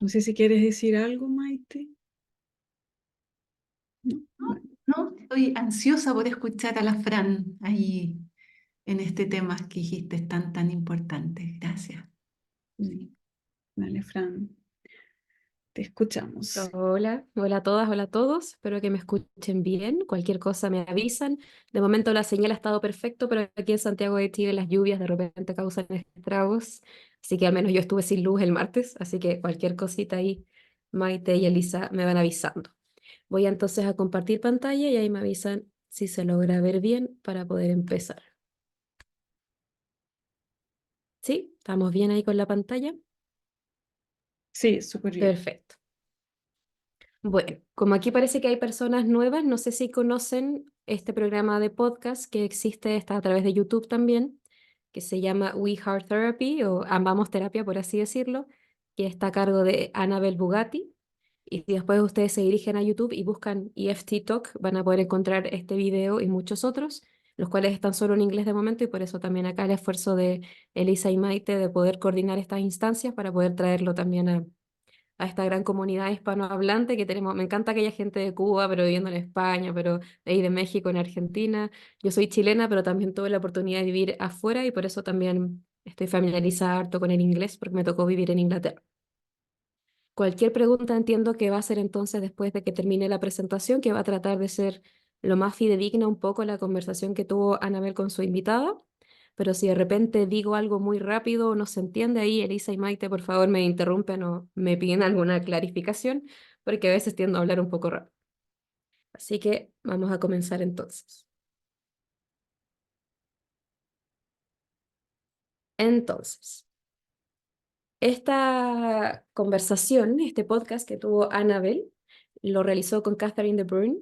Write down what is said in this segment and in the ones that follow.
No sé si quieres decir algo, Maite. No, No, bueno, no, estoy ansiosa por escuchar a la Fran ahí en este tema que dijiste tan importante. Gracias. mm, dale, Fran, te escuchamos. Hola, hola a todas, hola a todos. Espero que me escuchen bien. Cualquier cosa me avisan. De momento la señal ha estado perfecto, pero aquí en Santiago de Chile las lluvias de repente causan estragos. Así que al menos yo estuve sin luz el martes, así que cualquier cosita ahí, Maite y Elisa me van avisando. Voy entonces a compartir pantalla y ahí me avisan si se logra ver bien para poder empezar. ¿Sí? ¿Estamos bien ahí con la pantalla? Sí, súper bien. Perfecto. Bueno, como aquí parece que hay personas nuevas, no sé si conocen este programa de podcast que existe, está a través de YouTube también, que se llama We Heart Therapy o Amamos Terapia, por así decirlo, que está a cargo de Annabel Bugatti. Y si después ustedes se dirigen a YouTube y buscan EFT Talk, van a poder encontrar este video y muchos otros, los cuales están solo en inglés de momento y por eso también acá el esfuerzo de Elisa y Maite de poder coordinar estas instancias para poder traerlo también a esta gran comunidad hispanohablante que tenemos. Me encanta que haya gente de Cuba, pero viviendo en España, pero de ahí de México, en Argentina. Yo soy chilena, pero también tuve la oportunidad de vivir afuera y por eso también estoy familiarizada harto con el inglés, porque me tocó vivir en Inglaterra. Cualquier pregunta entiendo que va a ser entonces después de que termine la presentación, que va a tratar de ser lo más fidedigna un poco la conversación que tuvo Anabel con su invitada. Pero si de repente digo algo muy rápido o no se entiende ahí, Elisa y Maite, por favor, me interrumpen o me piden alguna clarificación, porque a veces tiendo a hablar un poco rápido. Así que vamos a comenzar entonces. Entonces, esta conversación, este podcast que tuvo Annabel, lo realizó con Catherine de Bruyne.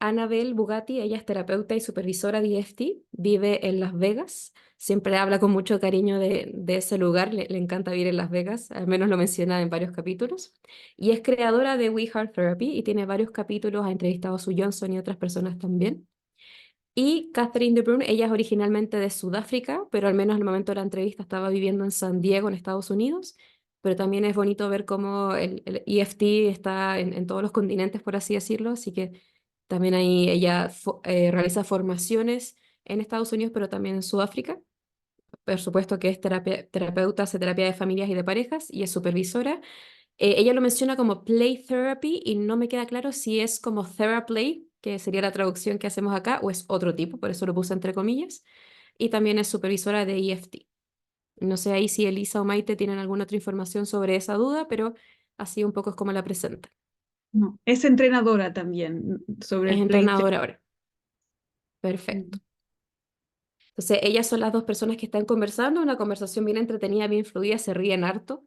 Annabel Bugatti, ella es terapeuta y supervisora de EFT, vive en Las Vegas. Siempre habla con mucho cariño de ese lugar, le encanta vivir en Las Vegas, al menos lo menciona en varios capítulos. Y es creadora de We Heart Therapy y tiene varios capítulos, ha entrevistado a Sue Johnson y otras personas también. Y Catherine de Bruyne, ella es originalmente de Sudáfrica, pero al menos al momento de la entrevista estaba viviendo en San Diego, en Estados Unidos. Pero también es bonito ver cómo el EFT está en todos los continentes, por así decirlo. Así que también ahí ella realiza formaciones en Estados Unidos, pero también en Sudáfrica. Por supuesto que es terapeuta, hace terapia de familias y de parejas y es supervisora. Ella lo menciona como play therapy y no me queda claro si es como theraplay, que sería la traducción que hacemos acá, o es otro tipo, por eso lo puse entre comillas. Y también es supervisora de EFT. No sé ahí si Elisa o Maite tienen alguna otra información sobre esa duda, pero así un poco es como la presenta. No, es entrenadora también sobre Es el entrenadora playtime. ahora. Perfecto. Entonces, ellas son las dos personas que están conversando, una conversación bien entretenida, bien fluida, se ríen harto,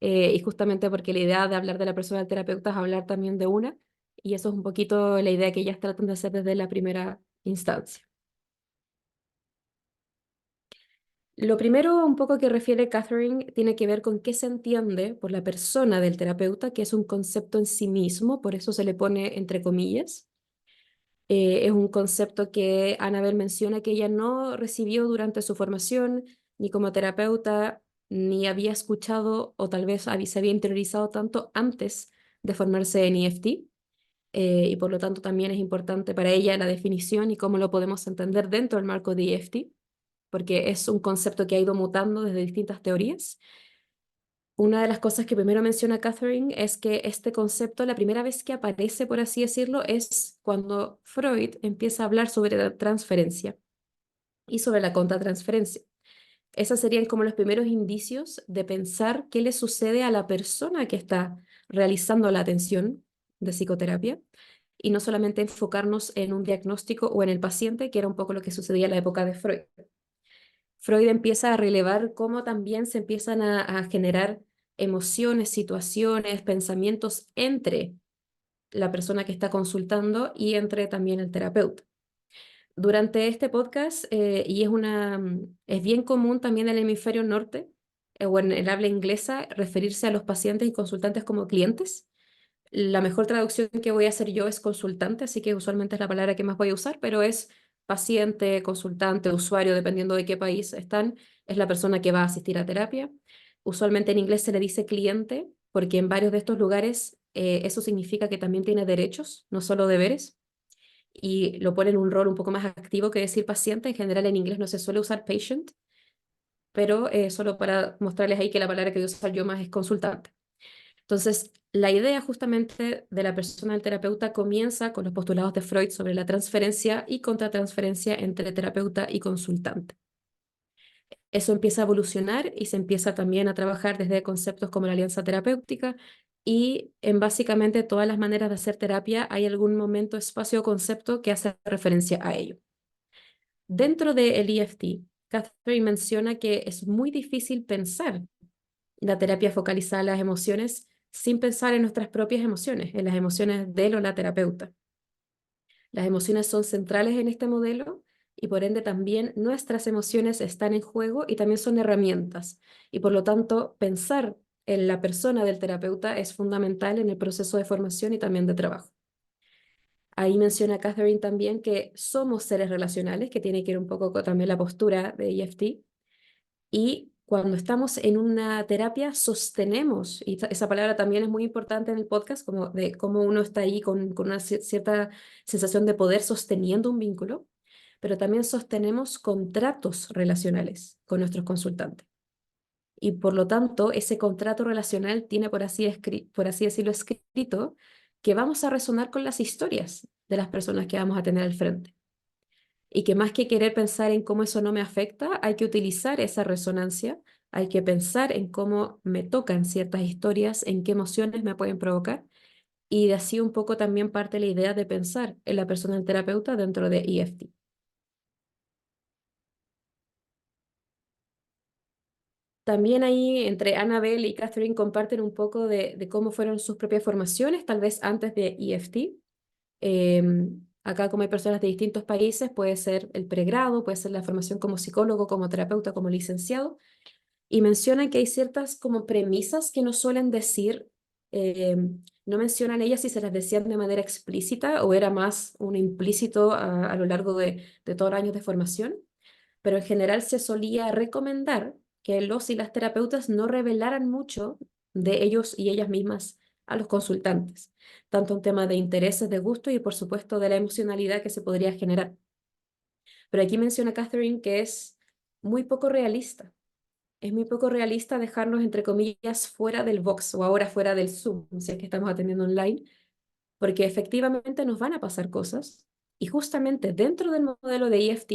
y justamente porque la idea de hablar de la persona del terapeuta es hablar también de una, y eso es un poquito la idea que ellas tratan de hacer desde la primera instancia. Lo primero, un poco que refiere Catherine, tiene que ver con qué se entiende por la persona del terapeuta, que es un concepto en sí mismo, por eso se le pone entre comillas. Es un concepto que Annabel menciona que ella no recibió durante su formación, ni como terapeuta, ni había escuchado o tal vez se había interiorizado tanto antes de formarse en EFT. Y por lo tanto también es importante para ella la definición y cómo lo podemos entender dentro del marco de EFT, porque es un concepto que ha ido mutando desde distintas teorías. Una de las cosas que primero menciona Catherine es que este concepto, la primera vez que aparece, por así decirlo, es cuando Freud empieza a hablar sobre la transferencia y sobre la contratransferencia. Esos serían como los primeros indicios de pensar qué le sucede a la persona que está realizando la atención de psicoterapia y no solamente enfocarnos en un diagnóstico o en el paciente, que era un poco lo que sucedía en la época de Freud. Freud empieza a relevar cómo también se empiezan a generar emociones, situaciones, pensamientos entre la persona que está consultando y entre también el terapeuta. Durante este podcast, y es bien común también en el hemisferio norte, o en el habla inglesa, referirse a los pacientes y consultantes como clientes. La mejor traducción que voy a hacer yo es consultante, así que usualmente es la palabra que más voy a usar, pero es paciente, consultante, usuario, dependiendo de qué país están, es la persona que va a asistir a terapia. Usualmente en inglés se le dice cliente, porque en varios de estos lugares eso significa que también tiene derechos, no solo deberes, y lo pone en un rol un poco más activo que decir paciente. En general en inglés no se suele usar patient, pero solo para mostrarles ahí que la palabra que voy a usar yo más es consultante. Entonces, la idea justamente de la persona del terapeuta comienza con los postulados de Freud sobre la transferencia y contratransferencia entre terapeuta y consultante. Eso empieza a evolucionar y se empieza también a trabajar desde conceptos como la alianza terapéutica, y en básicamente todas las maneras de hacer terapia hay algún momento, espacio o concepto que hace referencia a ello. Dentro del EFT, Catherine menciona que es muy difícil pensar la terapia focalizada en las emociones sin pensar en nuestras propias emociones, en las emociones de él o la terapeuta. Las emociones son centrales en este modelo y por ende también nuestras emociones están en juego y también son herramientas. Y por lo tanto, pensar en la persona del terapeuta es fundamental en el proceso de formación y también de trabajo. Ahí menciona Catherine también que somos seres relacionales, que tiene que ir un poco con también la postura de EFT. Y cuando estamos en una terapia, sostenemos, y esa palabra también es muy importante en el podcast, como de cómo uno está ahí con una cierta sensación de poder sosteniendo un vínculo, pero también sostenemos contratos relacionales con nuestros consultantes. Y por lo tanto, ese contrato relacional tiene, por así decirlo, escrito, que vamos a resonar con las historias de las personas que vamos a tener al frente. Y que más que querer pensar en cómo eso no me afecta, hay que utilizar esa resonancia, hay que pensar en cómo me tocan ciertas historias, en qué emociones me pueden provocar, y de así un poco también parte la idea de pensar en la persona del terapeuta dentro de EFT. También ahí entre Annabelle y Catherine comparten un poco de cómo fueron sus propias formaciones, tal vez antes de EFT. Acá, como hay personas de distintos países, puede ser el pregrado, puede ser la formación como psicólogo, como terapeuta, como licenciado, y mencionan que hay ciertas como premisas que no suelen decir, no mencionan ellas si se las decían de manera explícita o era más un implícito a lo largo de todos los años de formación, pero en general se solía recomendar que los y las terapeutas no revelaran mucho de ellos y ellas mismas a los consultantes, tanto en tema de intereses, de gusto y por supuesto de la emocionalidad que se podría generar. Pero aquí menciona Catherine que es muy poco realista. Es muy poco realista dejarnos, entre comillas, fuera del box o ahora fuera del Zoom, si es que estamos atendiendo online, porque efectivamente nos van a pasar cosas y justamente dentro del modelo de EFT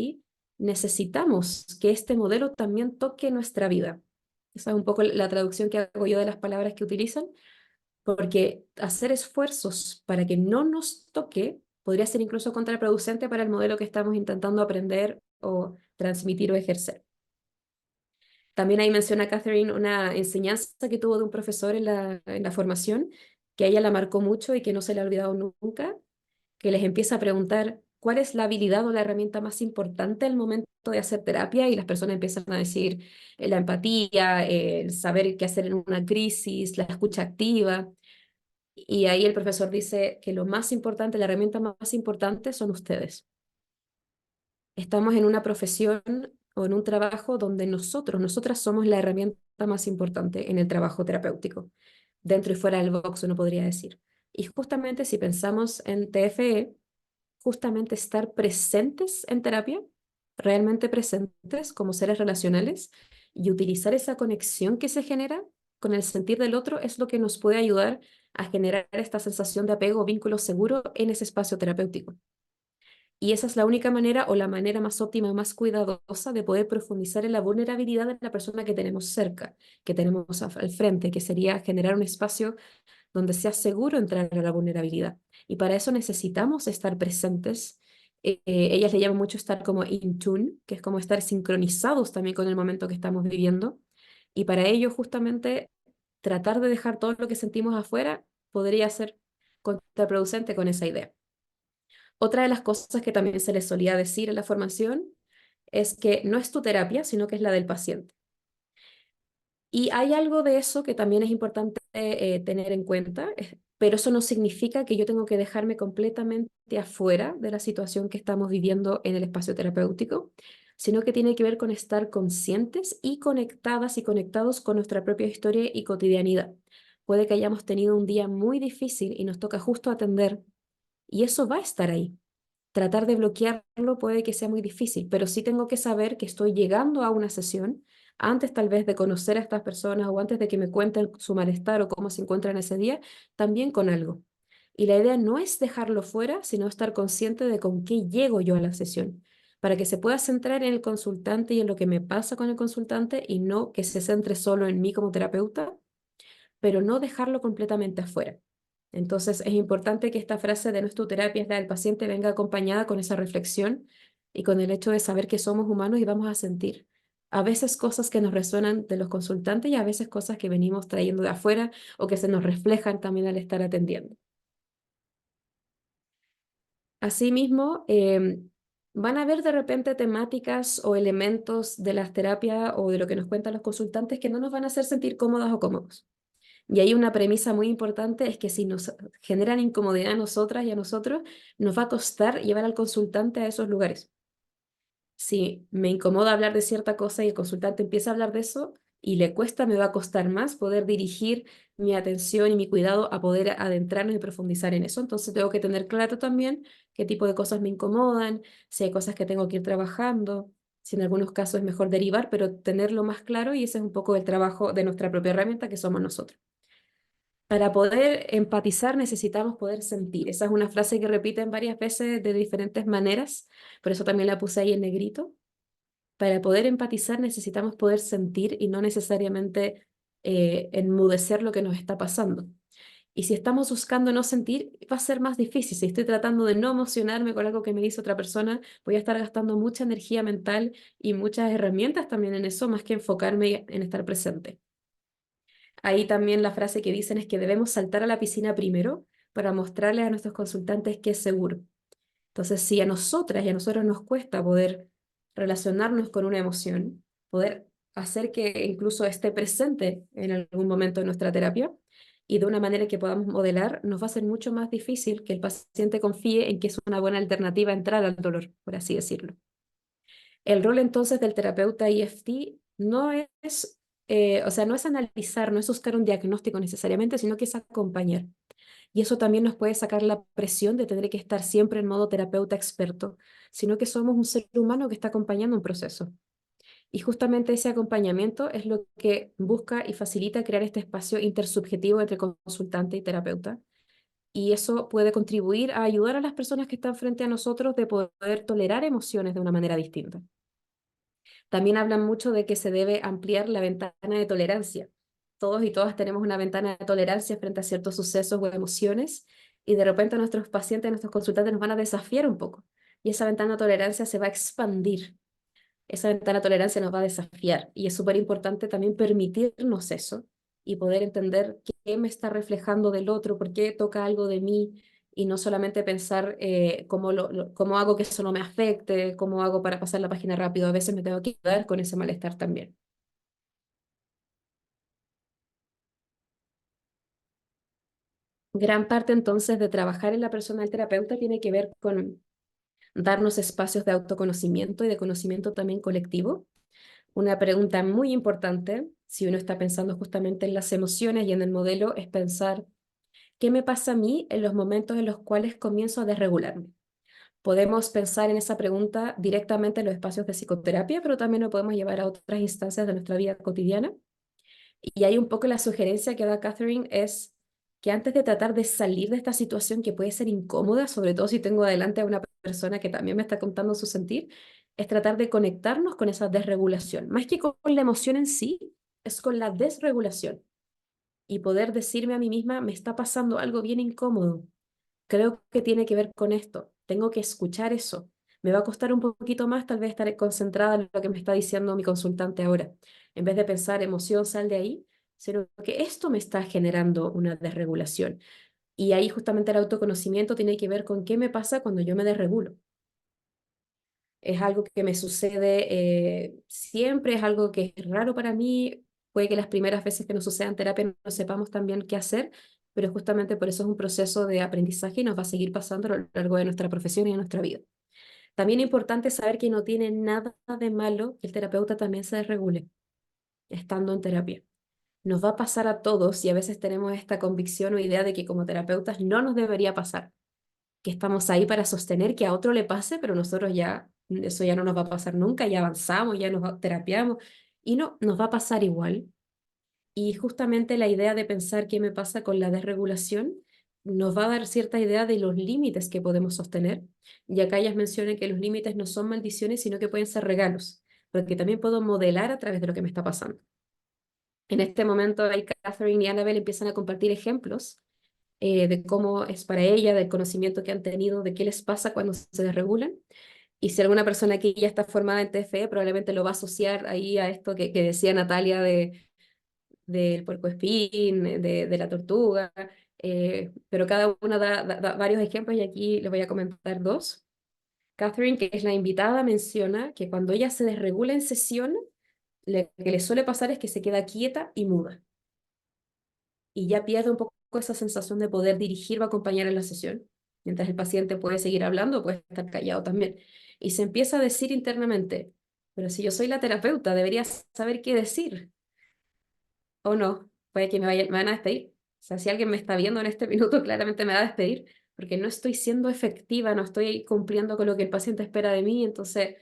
necesitamos que este modelo también toque nuestra vida. Esa es un poco la traducción que hago yo de las palabras que utilizan, porque hacer esfuerzos para que no nos toque podría ser incluso contraproducente para el modelo que estamos intentando aprender o transmitir o ejercer. También ahí menciona Catherine una enseñanza que tuvo de un profesor en la formación, que a ella la marcó mucho y que no se le ha olvidado nunca, que les empieza a preguntar cuál es la habilidad o la herramienta más importante al momento de hacer terapia, y las personas empiezan a decir la empatía, el saber qué hacer en una crisis, la escucha activa. Y ahí el profesor dice que lo más importante, la herramienta más importante son ustedes. Estamos en una profesión o en un trabajo donde nosotras somos la herramienta más importante en el trabajo terapéutico, dentro y fuera del box, uno podría decir. Y justamente si pensamos en TFE, justamente estar presentes en terapia, realmente presentes como seres relacionales, y utilizar esa conexión que se genera con el sentir del otro es lo que nos puede ayudar a generar esta sensación de apego o vínculo seguro en ese espacio terapéutico. Y esa es la única manera o la manera más óptima y más cuidadosa de poder profundizar en la vulnerabilidad de la persona que tenemos cerca, que tenemos al frente, que sería generar un espacio donde sea seguro entrar a la vulnerabilidad. Y para eso necesitamos estar presentes. Ellas le llaman mucho estar como in tune, que es como estar sincronizados también con el momento que estamos viviendo. Y para ello justamente tratar de dejar todo lo que sentimos afuera podría ser contraproducente con esa idea. Otra de las cosas que también se les solía decir en la formación es que no es tu terapia, sino que es la del paciente. Y hay algo de eso que también es importante tener en cuenta, pero eso no significa que yo tengo que dejarme completamente afuera de la situación que estamos viviendo en el espacio terapéutico, sino que tiene que ver con estar conscientes y conectadas y conectados con nuestra propia historia y cotidianidad, puede que hayamos tenido un día muy difícil y nos toca justo atender, y eso va a estar ahí. Tratar de bloquearlo puede que sea muy difícil, pero sí tengo que saber que estoy llegando a una sesión antes tal vez de conocer a estas personas o antes de que me cuenten su malestar o cómo se encuentran ese día, también con algo. Y la idea no es dejarlo fuera, sino estar consciente de con qué llego yo a la sesión, para que se pueda centrar en el consultante y en lo que me pasa con el consultante y no que se centre solo en mí como terapeuta, pero no dejarlo completamente afuera. Entonces es importante que esta frase de no es tu terapia, es la del paciente, venga acompañada con esa reflexión y con el hecho de saber que somos humanos y vamos a sentir a veces cosas que nos resuenan de los consultantes y a veces cosas que venimos trayendo de afuera o que se nos reflejan también al estar atendiendo. Asimismo, van a haber de repente temáticas o elementos de las terapias o de lo que nos cuentan los consultantes que no nos van a hacer sentir cómodas o cómodos. Y ahí una premisa muy importante es que si nos generan incomodidad a nosotras y a nosotros, nos va a costar llevar al consultante a esos lugares. Si me incomoda hablar de cierta cosa y el consultante empieza a hablar de eso y le cuesta, me va a costar más poder dirigir mi atención y mi cuidado a poder adentrarnos y profundizar en eso. Entonces tengo que tener claro también qué tipo de cosas me incomodan, si hay cosas que tengo que ir trabajando, si en algunos casos es mejor derivar, pero tenerlo más claro y ese es un poco el trabajo de nuestra propia herramienta que somos nosotros. Para poder empatizar necesitamos poder sentir. Esa es una frase que repiten varias veces de diferentes maneras, por eso también la puse ahí en negrito. Para poder empatizar necesitamos poder sentir y no necesariamente enmudecer lo que nos está pasando. Y si estamos buscando no sentir, va a ser más difícil. Si estoy tratando de no emocionarme con algo que me dice otra persona, voy a estar gastando mucha energía mental y muchas herramientas también en eso, más que enfocarme en estar presente. Ahí también la frase que dicen es que debemos saltar a la piscina primero para mostrarles a nuestros consultantes que es seguro. Entonces, si a nosotras y a nosotros nos cuesta poder relacionarnos con una emoción, poder hacer que incluso esté presente en algún momento de nuestra terapia y de una manera que podamos modelar, nos va a ser mucho más difícil que el paciente confíe en que es una buena alternativa a entrar al dolor, por así decirlo. El rol entonces del terapeuta EFT no es, o sea, no es analizar, no es buscar un diagnóstico necesariamente, sino que es acompañar. Y eso también nos puede sacar la presión de tener que estar siempre en modo terapeuta experto, sino que somos un ser humano que está acompañando un proceso. Y justamente ese acompañamiento es lo que busca y facilita crear este espacio intersubjetivo entre consultante y terapeuta. Y eso puede contribuir a ayudar a las personas que están frente a nosotros de poder tolerar emociones de una manera distinta. También hablan mucho de que se debe ampliar la ventana de tolerancia. Todos y todas tenemos una ventana de tolerancia frente a ciertos sucesos o emociones y de repente nuestros pacientes, nuestros consultantes nos van a desafiar un poco y esa ventana de tolerancia se va a expandir. Esa ventana de tolerancia nos va a desafiar y es súper importante también permitirnos eso y poder entender qué me está reflejando del otro, por qué toca algo de mí y no solamente pensar cómo hago que eso no me afecte, cómo hago para pasar la página rápido. A veces me tengo que ayudar con ese malestar también. Gran parte entonces de trabajar en la persona del terapeuta tiene que ver con darnos espacios de autoconocimiento y de conocimiento también colectivo. Una pregunta muy importante, si uno está pensando justamente en las emociones y en el modelo, es pensar, ¿qué me pasa a mí en los momentos en los cuales comienzo a desregularme? Podemos pensar en esa pregunta directamente en los espacios de psicoterapia, pero también lo podemos llevar a otras instancias de nuestra vida cotidiana. Y ahí un poco la sugerencia que da Catherine es que antes de tratar de salir de esta situación que puede ser incómoda, sobre todo si tengo adelante a una persona que también me está contando su sentir, es tratar de conectarnos con esa desregulación. Más que con la emoción en sí, es con la desregulación. Y poder decirme a mí misma, me está pasando algo bien incómodo. Creo que tiene que ver con esto. Tengo que escuchar eso. Me va a costar un poquito más tal vez estar concentrada en lo que me está diciendo mi consultante ahora. En vez de pensar emoción, sal de ahí, sino que esto me está generando una desregulación. Y ahí justamente el autoconocimiento tiene que ver con qué me pasa cuando yo me desregulo. Es algo que me sucede siempre, es algo que es raro para mí. Puede que las primeras veces que nos suceda en terapia no sepamos también qué hacer, pero justamente por eso es un proceso de aprendizaje y nos va a seguir pasando a lo largo de nuestra profesión y de nuestra vida. También es importante saber que no tiene nada de malo que el terapeuta también se desregule estando en terapia. nos va a pasar a todos y a veces tenemos esta convicción o idea de que como terapeutas no nos debería pasar, que estamos ahí para sostener que a otro le pase, pero nosotros ya, eso ya no nos va a pasar nunca, ya avanzamos, ya nos terapiamos y no, nos va a pasar igual. Y justamente la idea de pensar qué me pasa con la desregulación nos va a dar cierta idea de los límites que podemos sostener. Y acá ellas mencionan que los límites no son maldiciones, sino que pueden ser regalos, porque también puedo modelar a través de lo que me está pasando. En este momento, ahí Catherine y Annabelle empiezan a compartir ejemplos de cómo es para ella, del conocimiento que han tenido, de qué les pasa cuando se desregulan. Y si alguna persona que ya está formada en TFE probablemente lo va a asociar ahí a esto que decía Natalia del puercoespín, de la tortuga, pero cada una da varios ejemplos y aquí les voy a comentar dos. Catherine, que es la invitada, menciona que cuando ella se desregula en sesión, lo que le suele pasar es que se queda quieta y muda y ya pierde un poco esa sensación de poder dirigir o acompañar en la sesión, mientras el paciente puede seguir hablando, puede estar callado también. Y se empieza a decir internamente, pero si yo soy la terapeuta, debería saber qué decir, o no, puede que me van a despedir. O sea, si alguien me está viendo en este minuto, claramente me va a despedir, porque no estoy siendo efectiva, no estoy cumpliendo con lo que el paciente espera de mí, entonces,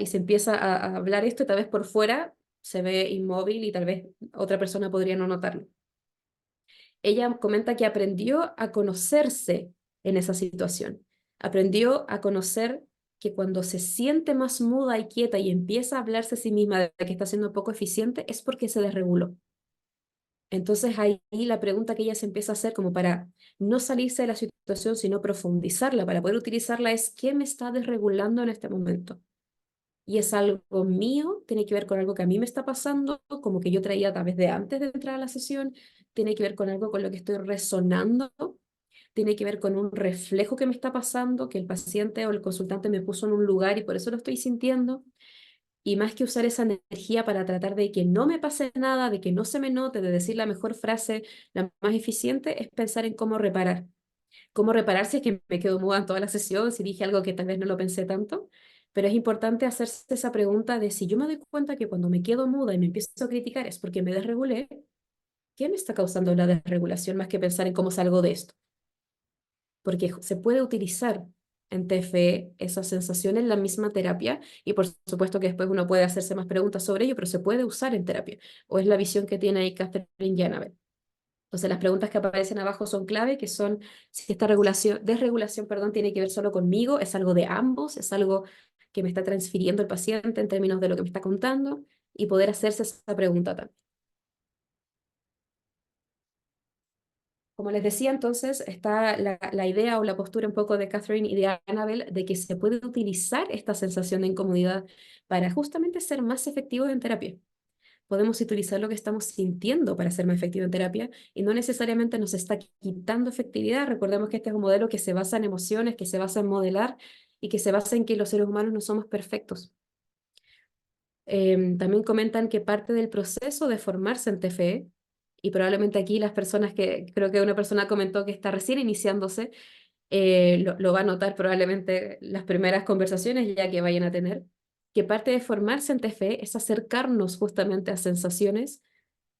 y se empieza a hablar esto y tal vez por fuera se ve inmóvil y tal vez otra persona podría no notarlo. Ella comenta que aprendió a conocerse en esa situación. Aprendió a conocer que cuando se siente más muda y quieta y empieza a hablarse a sí misma de que está siendo poco eficiente, es porque se desreguló. Entonces ahí la pregunta que ella se empieza a hacer como para no salirse de la situación, sino profundizarla, para poder utilizarla es, ¿qué me está desregulando en este momento? Y es algo mío, tiene que ver con algo que a mí me está pasando, como que yo traía a través de antes de entrar a la sesión, tiene que ver con algo con lo que estoy resonando, tiene que ver con un reflejo que me está pasando, que el paciente o el consultante me puso en un lugar y por eso lo estoy sintiendo. Y más que usar esa energía para tratar de que no me pase nada, de que no se me note, de decir la mejor frase, la más eficiente, es pensar en cómo reparar. Cómo reparar si es que me quedo muda en toda la sesión, si dije algo que tal vez no lo pensé tanto. Pero es importante hacerse esa pregunta de si yo me doy cuenta que cuando me quedo muda y me empiezo a criticar es porque me desregulé, ¿qué me está causando la desregulación más que pensar en cómo salgo de esto? Porque se puede utilizar en TFE esa sensación en la misma terapia y por supuesto que después uno puede hacerse más preguntas sobre ello, pero se puede usar en terapia. O es la visión que tiene ahí Catherine y Annabelle. Entonces las preguntas que aparecen abajo son clave, que son si esta desregulación, perdón, tiene que ver solo conmigo, es algo de ambos, es algo que me está transfiriendo el paciente en términos de lo que me está contando y poder hacerse esa pregunta también. Como les decía, entonces, está la idea o la postura un poco de Catherine y de Annabelle de que se puede utilizar esta sensación de incomodidad para justamente ser más efectivos en terapia. Podemos utilizar lo que estamos sintiendo para ser más efectivos en terapia y no necesariamente nos está quitando efectividad. Recordemos que este es un modelo que se basa en emociones, que se basa en modelar y que se basa en que los seres humanos no somos perfectos. También comentan que parte del proceso de formarse en TFE, y probablemente aquí las personas que, creo que una persona comentó que está recién iniciándose, lo va a notar probablemente las primeras conversaciones ya que vayan a tener, que parte de formarse en TFE es acercarnos justamente a sensaciones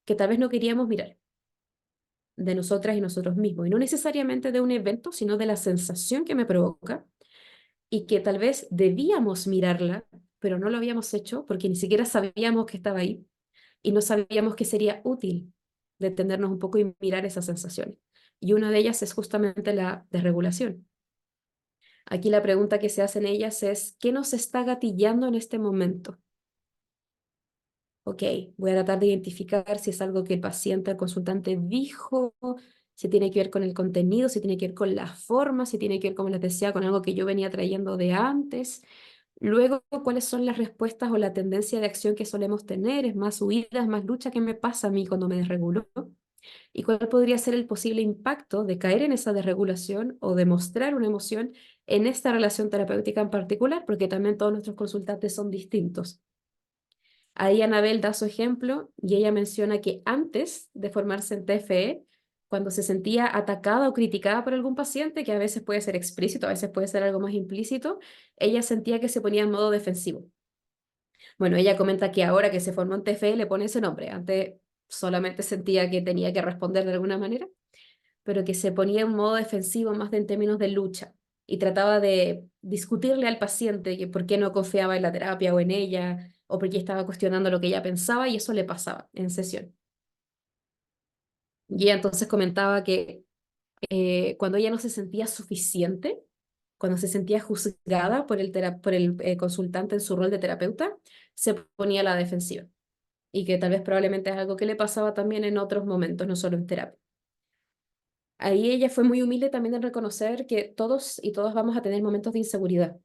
que tal vez no queríamos mirar de nosotras y nosotros mismos, y no necesariamente de un evento, sino de la sensación que me provoca y que tal vez debíamos mirarla, pero no lo habíamos hecho porque ni siquiera sabíamos que estaba ahí y no sabíamos que sería útil detenernos un poco y mirar esas sensaciones. Y una de ellas es justamente la desregulación. Aquí la pregunta que se hace en ellas es, ¿qué nos está gatillando en este momento? Ok, voy a tratar de identificar si es algo que el paciente, el consultante dijo, si tiene que ver con el contenido, si tiene que ver con la forma, si tiene que ver, como les decía, con algo que yo venía trayendo de antes. Luego, ¿cuáles son las respuestas o la tendencia de acción que solemos tener? ¿Es más huida, es más lucha? ¿Qué me pasa a mí cuando me desregulo? ¿Y cuál podría ser el posible impacto de caer en esa desregulación o de mostrar una emoción en esta relación terapéutica en particular? Porque también todos nuestros consultantes son distintos. Ahí Anabel da su ejemplo y ella menciona que antes de formarse en TFE, cuando se sentía atacada o criticada por algún paciente, que a veces puede ser explícito, a veces puede ser algo más implícito, ella sentía que se ponía en modo defensivo. Bueno, ella comenta que ahora que se formó en TFE le pone ese nombre. Antes solamente sentía que tenía que responder de alguna manera, pero que se ponía en modo defensivo más en términos de lucha y trataba de discutirle al paciente que por qué no confiaba en la terapia o en ella, o por qué estaba cuestionando lo que ella pensaba, y eso le pasaba en sesión. Y ella entonces comentaba que cuando ella no se sentía suficiente, cuando se sentía juzgada por el consultante en su rol de terapeuta, se ponía a la defensiva. Y que tal vez probablemente es algo que le pasaba también en otros momentos, no solo en terapia. Ahí ella fue muy humilde también en reconocer que todos y todas vamos a tener momentos de inseguridad.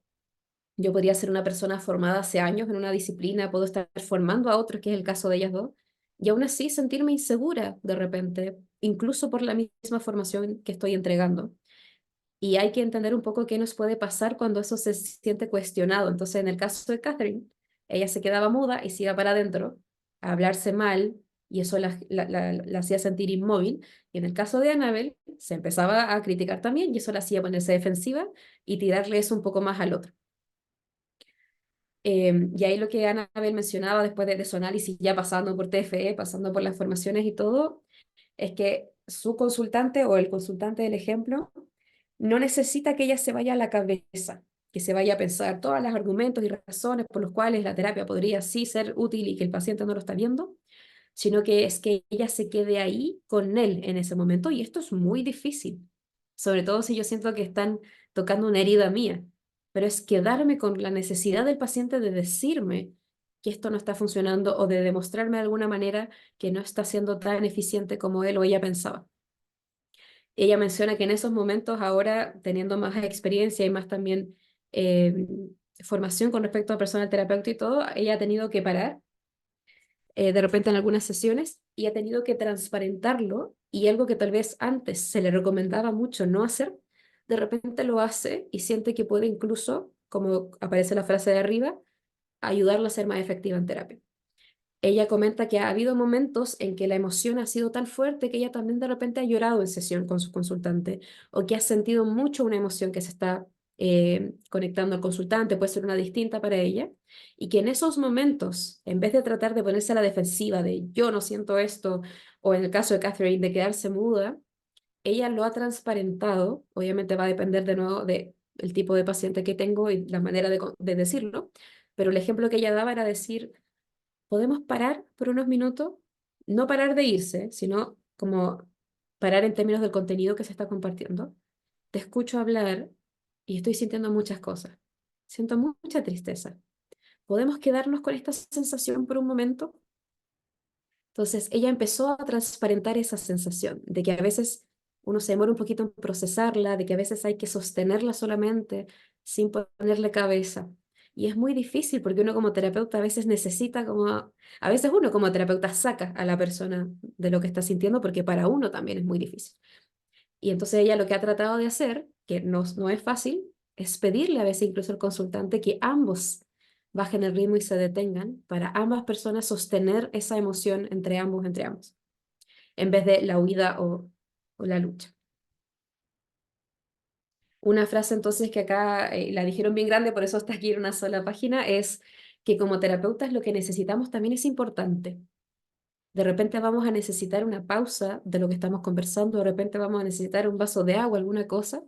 Yo podría ser una persona formada hace años en una disciplina, puedo estar formando a otros, que es el caso de ellas dos, y aún así sentirme insegura de repente, incluso por la misma formación que estoy entregando. Y hay que entender un poco qué nos puede pasar cuando eso se siente cuestionado. Entonces, en el caso de Catherine, ella se quedaba muda y se iba para adentro a hablarse mal, y eso la hacía sentir inmóvil. Y en el caso de Annabel, se empezaba a criticar también, y eso la hacía ponerse defensiva y tirarle eso un poco más al otro. Y ahí lo que Annabel mencionaba después de su análisis, ya pasando por TFE, pasando por las formaciones y todo, es que su consultante o el consultante del ejemplo no necesita que ella se vaya a la cabeza, que se vaya a pensar todos los argumentos y razones por los cuales la terapia podría sí ser útil y que el paciente no lo está viendo, sino que es que ella se quede ahí con él en ese momento. Y esto es muy difícil, sobre todo si yo siento que están tocando una herida mía, pero es quedarme con la necesidad del paciente de decirme que esto no está funcionando o de demostrarme de alguna manera que no está siendo tan eficiente como él o ella pensaba. Ella menciona que en esos momentos, ahora teniendo más experiencia y más también eh, formación con respecto a personal terapeuta y todo, ella ha tenido que parar de repente en algunas sesiones y ha tenido que transparentarlo, y algo que tal vez antes se le recomendaba mucho no hacer, de repente lo hace y siente que puede incluso, como aparece la frase de arriba, ayudarlo a ser más efectiva en terapia. Ella comenta que ha habido momentos en que la emoción ha sido tan fuerte que ella también de repente ha llorado en sesión con su consultante, o que ha sentido mucho una emoción que se está conectando al consultante, puede ser una distinta para ella, y que en esos momentos, en vez de tratar de ponerse a la defensiva de yo no siento esto, o en el caso de Catherine, de quedarse muda, ella lo ha transparentado. Obviamente va a depender de nuevo del tipo de paciente que tengo y la manera de decirlo, pero el ejemplo que ella daba era decir: ¿podemos parar por unos minutos? No parar de irse, sino como parar en términos del contenido que se está compartiendo. Te escucho hablar y estoy sintiendo muchas cosas. Siento mucha tristeza. ¿Podemos quedarnos con esta sensación por un momento? Entonces, ella empezó a transparentar esa sensación de que a veces uno se demora un poquito en procesarla, de que a veces hay que sostenerla solamente sin ponerle cabeza. Y es muy difícil porque uno como terapeuta a veces necesita a veces uno como terapeuta saca a la persona de lo que está sintiendo, porque para uno también es muy difícil. Y entonces ella lo que ha tratado de hacer, que no es fácil, es pedirle a veces incluso al consultante que ambos bajen el ritmo y se detengan, para ambas personas sostener esa emoción entre ambos, en vez de la huida o la lucha. Una frase entonces que acá la dijeron bien grande, por eso está aquí en una sola página, es que como terapeutas lo que necesitamos también es importante. De repente vamos a necesitar una pausa de lo que estamos conversando, de repente vamos a necesitar un vaso de agua, alguna cosa,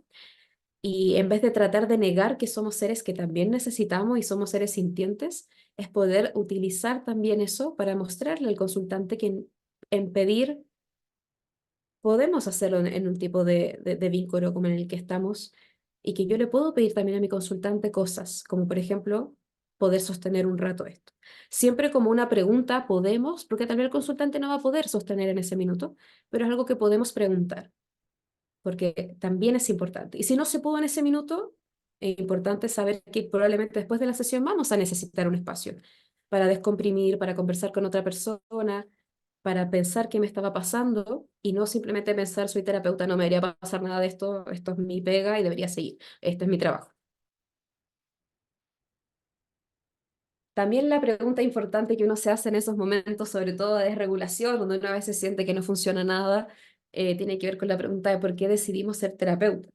y en vez de tratar de negar que somos seres que también necesitamos y somos seres sintientes, es poder utilizar también eso para mostrarle al consultante que en pedir podemos hacerlo en un tipo de vínculo como en el que estamos, y que yo le puedo pedir también a mi consultante cosas, como por ejemplo poder sostener un rato esto. Siempre como una pregunta podemos, porque tal vez el consultante no va a poder sostener en ese minuto, pero es algo que podemos preguntar, porque también es importante. Y si no se pudo en ese minuto, es importante saber que probablemente después de la sesión vamos a necesitar un espacio para descomprimir, para conversar con otra persona, para pensar qué me estaba pasando y no simplemente pensar soy terapeuta, no me debería pasar nada de esto, esto es mi pega y debería seguir, este es mi trabajo. También la pregunta importante que uno se hace en esos momentos, sobre todo de desregulación, donde uno a veces siente que no funciona nada, tiene que ver con la pregunta de por qué decidimos ser terapeutas,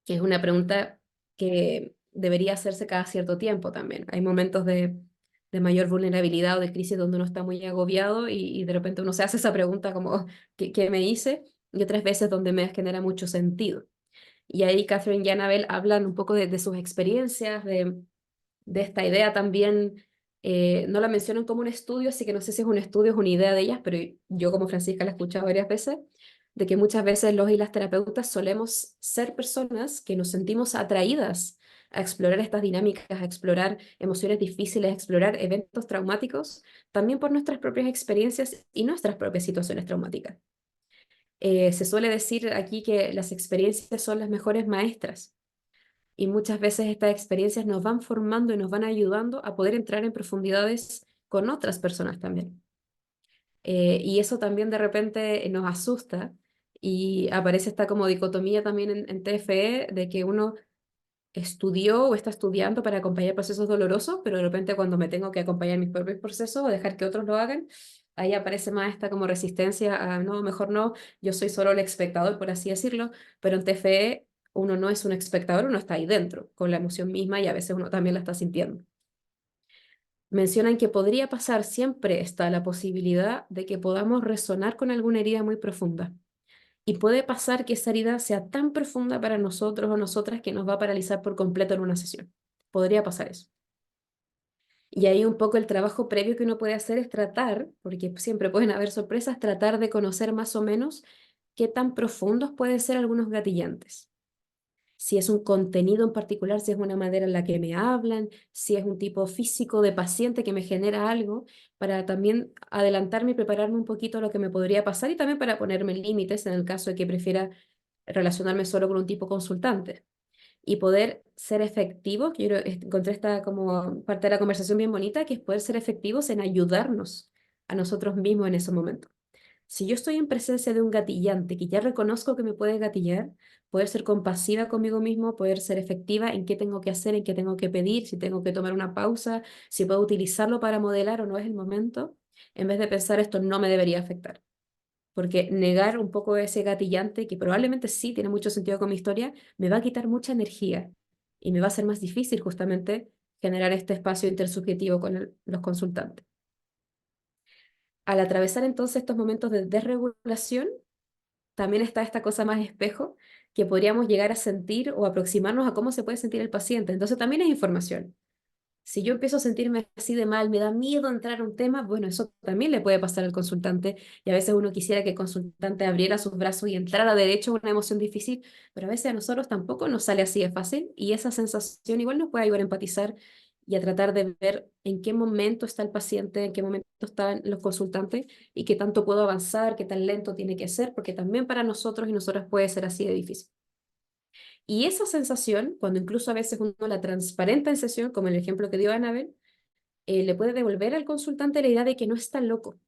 que es una pregunta que debería hacerse cada cierto tiempo también. Hay momentos de de mayor vulnerabilidad o de crisis donde uno está muy agobiado y de repente uno se hace esa pregunta como, ¿qué me hice? Y otras veces donde me genera mucho sentido. Y ahí Catherine y Annabel hablan un poco de sus experiencias, de esta idea también. No la mencionan como un estudio, así que no sé si es un estudio, es una idea de ellas, pero yo como Francisca la he escuchado varias veces, de que muchas veces los y las terapeutas solemos ser personas que nos sentimos atraídas a explorar estas dinámicas, a explorar emociones difíciles, a explorar eventos traumáticos, también por nuestras propias experiencias y nuestras propias situaciones traumáticas. Se suele decir aquí que las experiencias son las mejores maestras. Y muchas veces estas experiencias nos van formando y nos van ayudando a poder entrar en profundidades con otras personas también. Y eso también de repente nos asusta y aparece esta como dicotomía también en TFE de que uno estudió o está estudiando para acompañar procesos dolorosos, pero de repente cuando me tengo que acompañar mis propios procesos o dejar que otros lo hagan, ahí aparece más esta como resistencia a no, mejor no, yo soy solo el espectador, por así decirlo, pero en TFE uno no es un espectador, uno está ahí dentro, con la emoción misma y a veces uno también la está sintiendo. Mencionan que podría pasar, siempre está la posibilidad de que podamos resonar con alguna herida muy profunda. Y puede pasar que esa herida sea tan profunda para nosotros o nosotras que nos va a paralizar por completo en una sesión. Podría pasar eso. Y ahí un poco el trabajo previo que uno puede hacer es tratar, porque siempre pueden haber sorpresas, tratar de conocer más o menos qué tan profundos pueden ser algunos gatillantes. Si es un contenido en particular, si es una manera en la que me hablan, si es un tipo físico de paciente que me genera algo, para también adelantarme y prepararme un poquito a lo que me podría pasar y también para ponerme límites en el caso de que prefiera relacionarme solo con un tipo consultante y poder ser efectivos. Yo encontré esta como parte de la conversación bien bonita, que es poder ser efectivos en ayudarnos a nosotros mismos en ese momento. Si yo estoy en presencia de un gatillante que ya reconozco que me puede gatillar, poder ser compasiva conmigo mismo, poder ser efectiva en qué tengo que hacer, en qué tengo que pedir, si tengo que tomar una pausa, si puedo utilizarlo para modelar o no es el momento, en vez de pensar esto no me debería afectar. Porque negar un poco ese gatillante, que probablemente sí tiene mucho sentido con mi historia, me va a quitar mucha energía y me va a ser más difícil justamente generar este espacio intersubjetivo con los consultantes. Al atravesar entonces estos momentos de desregulación, también está esta cosa más espejo que podríamos llegar a sentir o aproximarnos a cómo se puede sentir el paciente. Entonces también es información. Si yo empiezo a sentirme así de mal, me da miedo entrar a un tema, bueno, eso también le puede pasar al consultante y a veces uno quisiera que el consultante abriera sus brazos y entrara derecho a una emoción difícil, pero a veces a nosotros tampoco nos sale así de fácil y esa sensación igual nos puede ayudar a empatizar y a tratar de ver en qué momento está el paciente, en qué momento están los consultantes y qué tanto puedo avanzar, qué tan lento tiene que ser, porque también para nosotros y nosotras puede ser así de difícil. Y esa sensación, cuando incluso a veces uno la transparenta en sesión, como el ejemplo que dio Annabel, le puede devolver al consultante la idea de que no está loco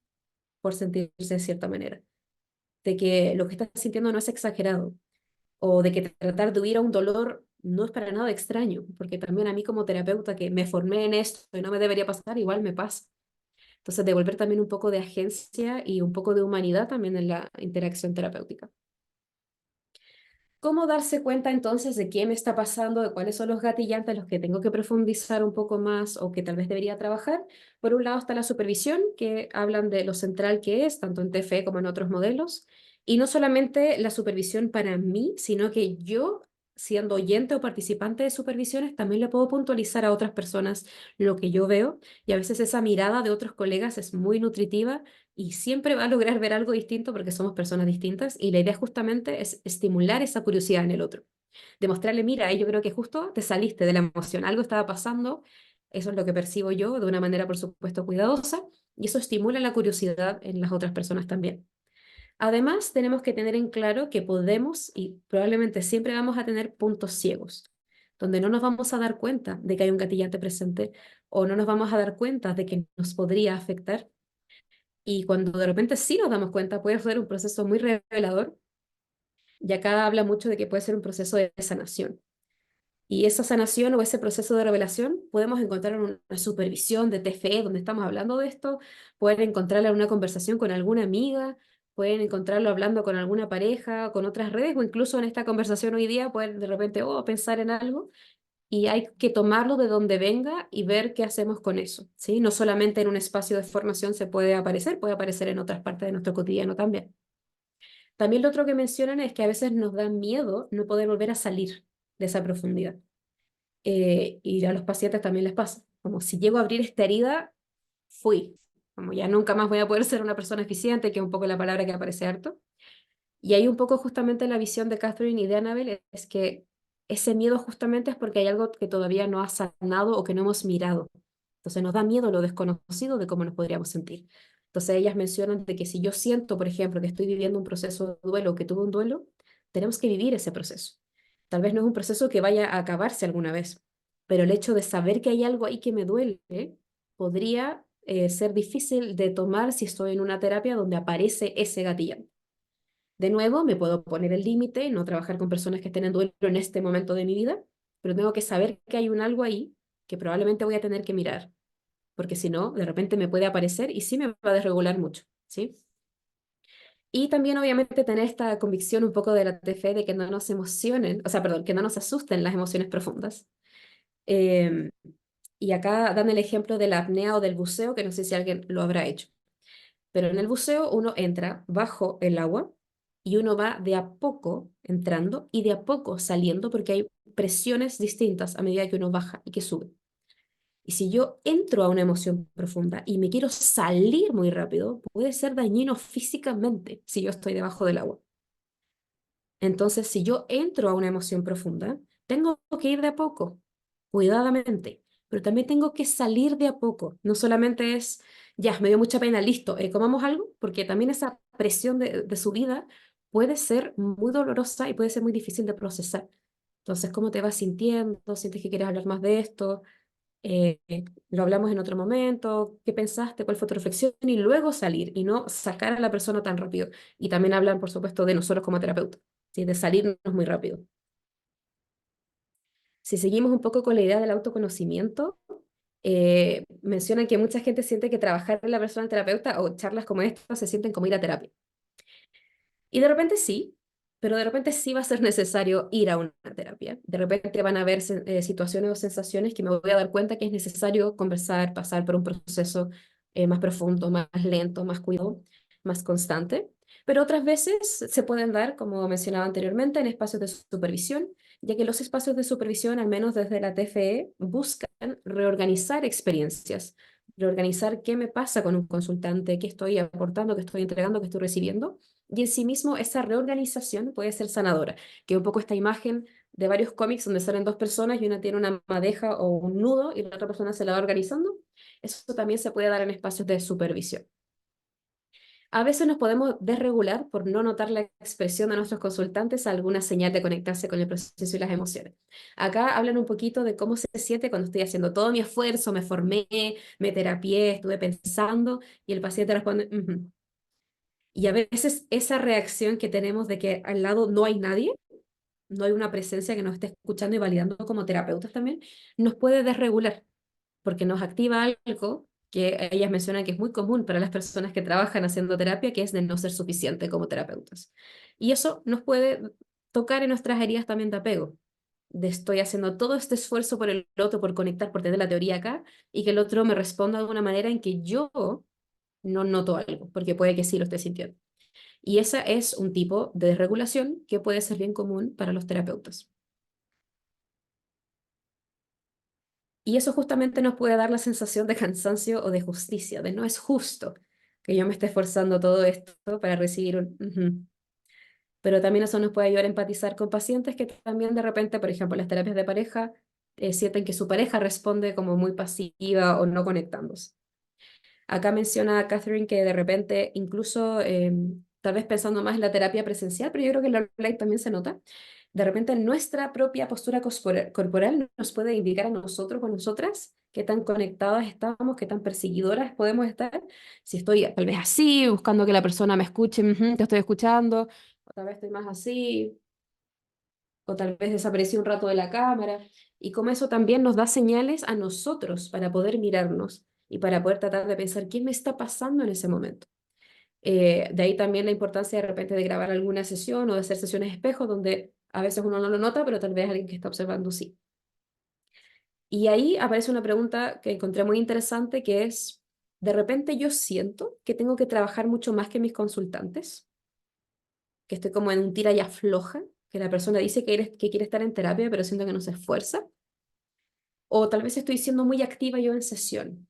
por sentirse de cierta manera, de que lo que está sintiendo no es exagerado, o de que tratar de huir a un dolor no es para nada extraño, porque también a mí como terapeuta que me formé en esto y no me debería pasar, igual me pasa. Entonces, devolver también un poco de agencia y un poco de humanidad también en la interacción terapéutica. ¿Cómo darse cuenta entonces de qué me está pasando, de cuáles son los gatillantes los que tengo que profundizar un poco más o que tal vez debería trabajar? Por un lado está la supervisión, que hablan de lo central que es, tanto en TFE como en otros modelos, y no solamente la supervisión para mí, sino que yo, siendo oyente o participante de supervisiones, también le puedo puntualizar a otras personas lo que yo veo, y a veces esa mirada de otros colegas es muy nutritiva y siempre va a lograr ver algo distinto porque somos personas distintas y la idea justamente es estimular esa curiosidad en el otro. Demostrarle, mira, yo creo que justo te saliste de la emoción, algo estaba pasando, eso es lo que percibo yo de una manera, por supuesto, cuidadosa y eso estimula la curiosidad en las otras personas también. Además, tenemos que tener en claro que podemos y probablemente siempre vamos a tener puntos ciegos, donde no nos vamos a dar cuenta de que hay un gatillante presente o no nos vamos a dar cuenta de que nos podría afectar y cuando de repente sí nos damos cuenta, puede ser un proceso muy revelador. Y acá habla mucho de que puede ser un proceso de sanación. Y esa sanación o ese proceso de revelación podemos encontrar en una supervisión de TFE donde estamos hablando de esto, pueden encontrarlo en una conversación con alguna amiga, pueden encontrarlo hablando con alguna pareja, con otras redes, o incluso en esta conversación hoy día pueden de repente pensar en algo y hay que tomarlo de donde venga y ver qué hacemos con eso, ¿sí? No solamente en un espacio de formación se puede aparecer en otras partes de nuestro cotidiano también. También lo otro que mencionan es que a veces nos da miedo no poder volver a salir de esa profundidad. Y a los pacientes también les pasa, como si llego a abrir esta herida, fui, como ya nunca más voy a poder ser una persona eficiente, que es un poco la palabra que aparece harto. Y ahí un poco justamente la visión de Catherine y de Annabel es que ese miedo justamente es porque hay algo que todavía no ha sanado o que no hemos mirado. Entonces nos da miedo lo desconocido de cómo nos podríamos sentir. Entonces ellas mencionan de que si yo siento, por ejemplo, que estoy viviendo un proceso de duelo o que tuve un duelo, tenemos que vivir ese proceso. Tal vez no es un proceso que vaya a acabarse alguna vez, pero el hecho de saber que hay algo ahí que me duele podría ser difícil de tomar si estoy en una terapia donde aparece ese gatillante. De nuevo, me puedo poner el límite, no trabajar con personas que estén en duelo en este momento de mi vida, pero tengo que saber que hay un algo ahí que probablemente voy a tener que mirar, porque si no, de repente me puede aparecer y sí me va a desregular mucho, ¿sí? Y también obviamente tener esta convicción un poco de la TFE de que no nos emocionen, o sea, perdón, que no nos asusten las emociones profundas. Eh, y acá dan el ejemplo de la apnea o del buceo, que no sé si alguien lo habrá hecho. Pero en el buceo uno entra bajo el agua y uno va de a poco entrando y de a poco saliendo porque hay presiones distintas a medida que uno baja y que sube. Y si yo entro a una emoción profunda y me quiero salir muy rápido, puede ser dañino físicamente si yo estoy debajo del agua. Entonces, si yo entro a una emoción profunda, tengo que ir de a poco, cuidadamente, pero también tengo que salir de a poco. No solamente es, ya, me dio mucha pena, listo, comamos algo, porque también esa presión de subida puede ser muy dolorosa y puede ser muy difícil de procesar. Entonces, ¿cómo te vas sintiendo? ¿Sientes que quieres hablar más de esto? Eh, lo hablamos en otro momento, ¿qué pensaste? ¿Cuál fue tu reflexión? Y luego salir y no sacar a la persona tan rápido. Y también hablan, por supuesto, de nosotros como terapeutas, ¿sí? De salirnos muy rápido. Si seguimos un poco con la idea del autoconocimiento, mencionan que mucha gente siente que trabajar en la persona terapeuta o charlas como esta se sienten como ir a terapia. Y de repente sí, pero de repente sí va a ser necesario ir a una terapia. De repente van a haber situaciones o sensaciones que me voy a dar cuenta que es necesario conversar, pasar por un proceso más profundo, más lento, más cuidado, más constante. Pero otras veces se pueden dar, como mencionaba anteriormente, en espacios de supervisión, ya que los espacios de supervisión, al menos desde la TFE, buscan reorganizar experiencias, reorganizar qué me pasa con un consultante, qué estoy aportando, qué estoy entregando, qué estoy recibiendo y en sí mismo esa reorganización puede ser sanadora, que un poco esta imagen de varios cómics donde salen dos personas y una tiene una madeja o un nudo y la otra persona se la va organizando, eso también se puede dar en espacios de supervisión. A veces nos podemos desregular por no notar la expresión de nuestros consultantes a alguna señal de conectarse con el proceso y las emociones. Acá hablan un poquito de cómo se siente cuando estoy haciendo todo mi esfuerzo, me formé, me terapié, estuve pensando y el paciente responde, "Ujú". Y a veces esa reacción que tenemos de que al lado no hay nadie, no hay una presencia que nos esté escuchando y validando como terapeutas también, nos puede desregular, porque nos activa algo que ellas mencionan que es muy común para las personas que trabajan haciendo terapia, que es de no ser suficiente como terapeutas. Y eso nos puede tocar en nuestras heridas también de apego, de estoy haciendo todo este esfuerzo por el otro, por conectar, por tener la teoría acá, y que el otro me responda de una manera en que yo no noto algo, porque puede que sí lo esté sintiendo. Y esa es un tipo de desregulación que puede ser bien común para los terapeutas. Y eso justamente nos puede dar la sensación de cansancio o de justicia, de no es justo que yo me esté esforzando todo esto para recibir un... ujú. Pero también eso nos puede ayudar a empatizar con pacientes que también de repente, por ejemplo, en las terapias de pareja, sienten que su pareja responde como muy pasiva o no conectándose. Acá menciona Catherine que de repente, incluso tal vez pensando más en la terapia presencial, pero yo creo que en la online también se nota, de repente nuestra propia postura corporal nos puede indicar a nosotros o a nosotras qué tan conectadas estamos, qué tan perseguidoras podemos estar. Si estoy tal vez así, buscando que la persona me escuche, "Ujú, te estoy escuchando", o tal vez estoy más así, o tal vez desaparecí un rato de la cámara, y como eso también nos da señales a nosotros para poder mirarnos y para poder tratar de pensar qué me está pasando en ese momento. De ahí también la importancia de repente de grabar alguna sesión o de hacer sesiones espejo donde a veces uno no lo nota, pero tal vez alguien que está observando sí. Y ahí aparece una pregunta que encontré muy interesante, que es, de repente yo siento que tengo que trabajar mucho más que mis consultantes, que estoy como en un tira y afloja, que la persona dice que quiere estar en terapia, pero siento que no se esfuerza. O tal vez estoy siendo muy activa yo en sesión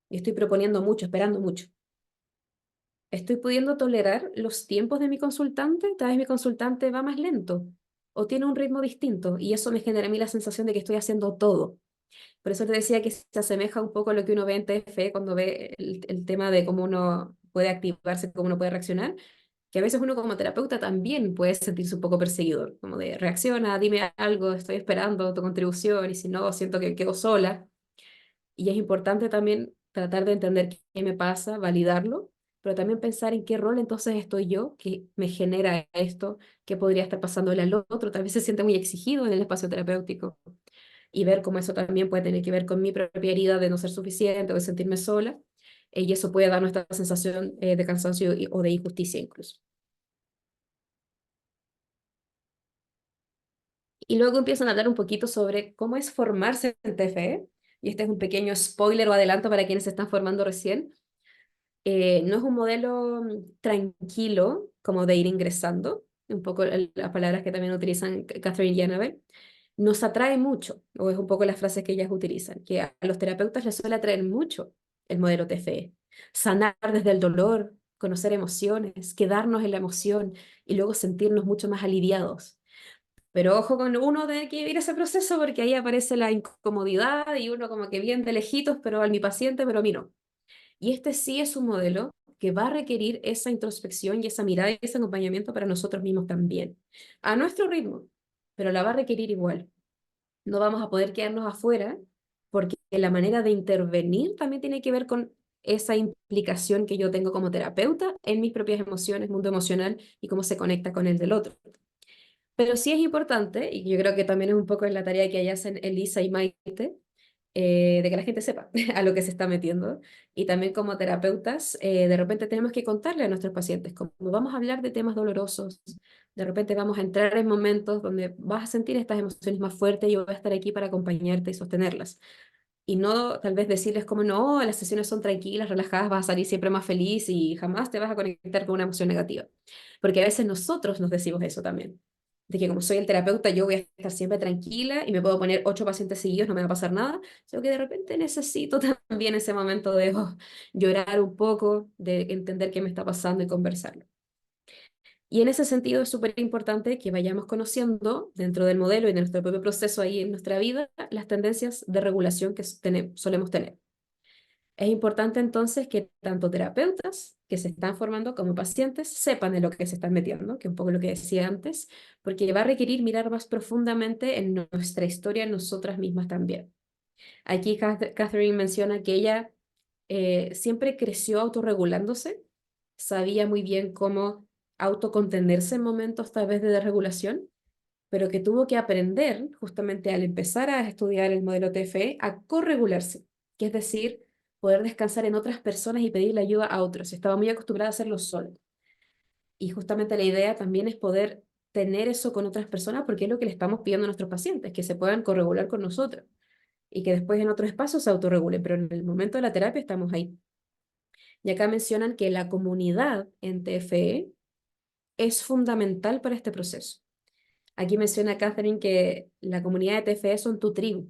y estoy proponiendo mucho, esperando mucho. ¿Estoy pudiendo tolerar los tiempos de mi consultante? Tal vez mi consultante va más lento o tiene un ritmo distinto y eso me genera a mí la sensación de que estoy haciendo todo. Por eso te decía que se asemeja un poco a lo que uno ve en TFE cuando ve el tema de cómo uno puede activarse, cómo uno puede reaccionar, que a veces uno como terapeuta también puede sentirse un poco perseguidor, como de reacciona, dime algo, estoy esperando tu contribución y si no, siento que quedo sola. Y es importante también tratar de entender qué me pasa, validarlo, pero también pensar en qué rol entonces estoy yo, que me genera esto, qué podría estar pasándole al otro. Tal vez se siente muy exigido en el espacio terapéutico y ver cómo eso también puede tener que ver con mi propia herida de no ser suficiente o de sentirme sola. Y eso puede darnos esta sensación de cansancio o de injusticia incluso. Y luego empiezan a hablar un poquito sobre cómo es formarse en TFE. Y este es un pequeño spoiler o adelanto para quienes se están formando recién. No es un modelo tranquilo como de ir ingresando, un poco las palabras que también utilizan Catherine y Annabel. Nos atrae mucho, o es un poco las frases que ellas utilizan, que a los terapeutas les suele atraer mucho el modelo TFE. Sanar desde el dolor, conocer emociones, quedarnos en la emoción y luego sentirnos mucho más aliviados. Pero ojo con uno de que vivir ese proceso porque ahí aparece la incomodidad y uno como que bien de lejitos, pero a mi paciente, pero a mí no. Y este sí es un modelo que va a requerir esa introspección y esa mirada y ese acompañamiento para nosotros mismos también, a nuestro ritmo, pero la va a requerir igual. No vamos a poder quedarnos afuera porque la manera de intervenir también tiene que ver con esa implicación que yo tengo como terapeuta en mis propias emociones, mundo emocional y cómo se conecta con el del otro. Pero sí es importante, y yo creo que también es un poco en la tarea que ahí hacen Elisa y Maite, de que la gente sepa a lo que se está metiendo. Y también como terapeutas, de repente tenemos que contarle a nuestros pacientes, como vamos a hablar de temas dolorosos, de repente vamos a entrar en momentos donde vas a sentir estas emociones más fuertes y yo voy a estar aquí para acompañarte y sostenerlas. Y no tal vez decirles como no, las sesiones son tranquilas, relajadas, vas a salir siempre más feliz y jamás te vas a conectar con una emoción negativa. Porque a veces nosotros nos decimos eso también. De que como soy el terapeuta, yo voy a estar siempre tranquila y me puedo poner 8 pacientes seguidos, no me va a pasar nada. Sino que de repente necesito también ese momento de llorar un poco, de entender qué me está pasando y conversarlo. Y en ese sentido es súper importante que vayamos conociendo dentro del modelo y de nuestro propio proceso ahí en nuestra vida las tendencias de regulación que solemos tener. Es importante entonces que tanto terapeutas que se están formando como pacientes sepan en lo que se están metiendo, que es un poco lo que decía antes, porque va a requerir mirar más profundamente en nuestra historia, en nosotras mismas también. Aquí Catherine menciona que ella siempre creció autorregulándose, sabía muy bien cómo autocontenerse en momentos tal vez de desregulación, pero que tuvo que aprender justamente al empezar a estudiar el modelo TFE a corregularse, que es decir, poder descansar en otras personas y pedirle ayuda a otros. Estaba muy acostumbrada a hacerlo sola. Y justamente la idea también es poder tener eso con otras personas porque es lo que le estamos pidiendo a nuestros pacientes, que se puedan corregular con nosotros y que después en otros espacios se autorregulen, pero en el momento de la terapia estamos ahí. Y acá mencionan que la comunidad en TFE es fundamental para este proceso. Aquí menciona Catherine que la comunidad de TFE son tu tribu,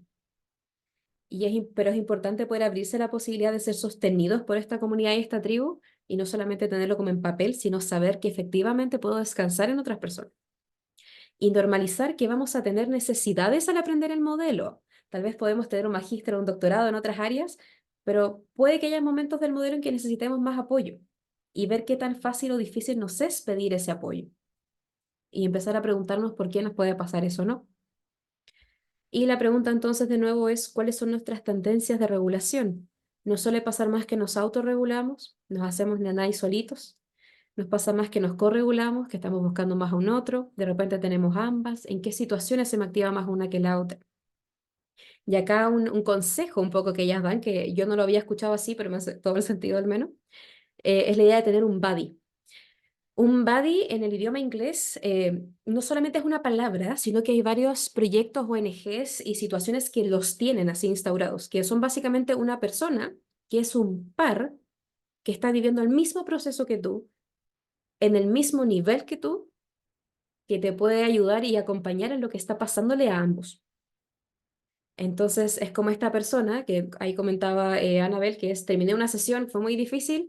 pero es importante poder abrirse la posibilidad de ser sostenidos por esta comunidad y esta tribu y no solamente tenerlo como en papel, sino saber que efectivamente puedo descansar en otras personas. Y normalizar que vamos a tener necesidades al aprender el modelo. Tal vez podemos tener un magíster o un doctorado en otras áreas, pero puede que haya momentos del modelo en que necesitemos más apoyo y ver qué tan fácil o difícil nos es pedir ese apoyo y empezar a preguntarnos por qué nos puede pasar eso o no. Y la pregunta entonces de nuevo es, ¿cuáles son nuestras tendencias de regulación? ¿Nos suele pasar más que nos autorregulamos? ¿Nos hacemos nanay solitos? ¿Nos pasa más que nos corregulamos, que estamos buscando más a un otro? ¿De repente tenemos ambas? ¿En qué situaciones se me activa más una que la otra? Y acá un consejo un poco que ellas dan, que yo no lo había escuchado así, pero me hace todo el sentido al menos, es la idea de tener un buddy. Un buddy en el idioma inglés no solamente es una palabra, sino que hay varios proyectos, ONGs y situaciones que los tienen así instaurados, que son básicamente una persona que es un par que está viviendo el mismo proceso que tú, en el mismo nivel que tú, que te puede ayudar y acompañar en lo que está pasándole a ambos. Entonces es como esta persona que ahí comentaba Annabel, que es, terminé una sesión, fue muy difícil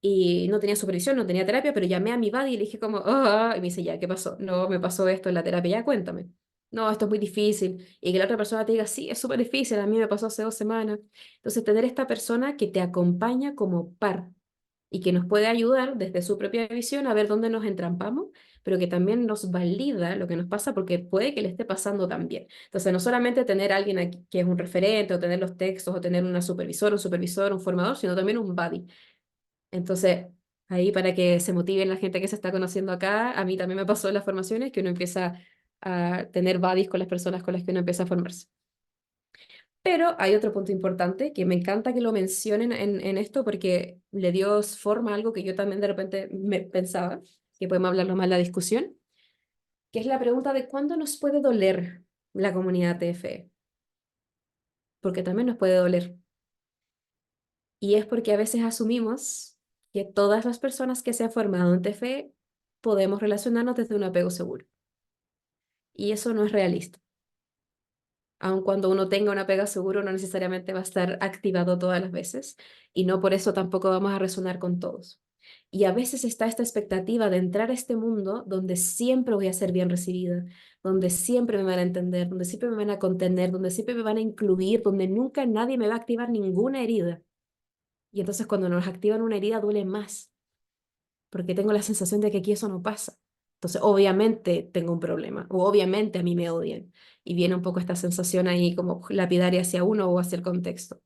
y no tenía supervisión, no tenía terapia, pero llamé a mi buddy y le dije como, y me dice, ya, ¿qué pasó? No, me pasó esto en la terapia, ya, cuéntame. No, esto es muy difícil. Y que la otra persona te diga, sí, es súper difícil, a mí me pasó hace 2 semanas. Entonces, tener esta persona que te acompaña como par y que nos puede ayudar desde su propia visión a ver dónde nos entrampamos, pero que también nos valida lo que nos pasa porque puede que le esté pasando también. Entonces, no solamente tener a alguien aquí que es un referente, o tener los textos, o tener una supervisora, un supervisor, un formador, sino también un buddy. Entonces, ahí para que se motiven la gente que se está conociendo acá, a mí también me pasó en las formaciones que uno empieza a tener buddies con las personas con las que uno empieza a formarse. Pero hay otro punto importante que me encanta que lo mencionen en esto porque le dio forma a algo que yo también de repente me pensaba, que podemos hablarlo más en la discusión, que es la pregunta de cuándo nos puede doler la comunidad TFE, porque también nos puede doler. Y es porque a veces asumimos que todas las personas que se han formado en TFE podemos relacionarnos desde un apego seguro. Y eso no es realista. Aun cuando uno tenga un apego seguro, no necesariamente va a estar activado todas las veces. Y no por eso tampoco vamos a resonar con todos. Y a veces está esta expectativa de entrar a este mundo donde siempre voy a ser bien recibida, donde siempre me van a entender, donde siempre me van a contener, donde siempre me van a incluir, donde nunca nadie me va a activar ninguna herida. Y entonces cuando nos activan una herida duele más, porque tengo la sensación de que aquí eso no pasa. Entonces, obviamente tengo un problema, o obviamente a mí me odian. Y viene un poco esta sensación ahí como lapidaria hacia uno o hacia el contexto.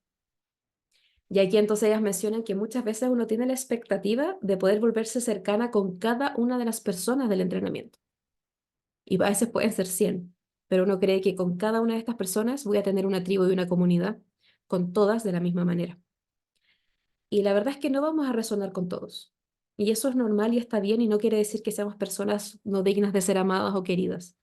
Y aquí entonces ellas mencionan que muchas veces uno tiene la expectativa de poder volverse cercana con cada una de las personas del entrenamiento. Y a veces pueden ser 100, pero uno cree que con cada una de estas personas voy a tener una tribu y una comunidad, con todas de la misma manera. Y la verdad es que no vamos a resonar con todos. Y eso es normal y está bien y no quiere decir que seamos personas no dignas de ser amadas o queridas.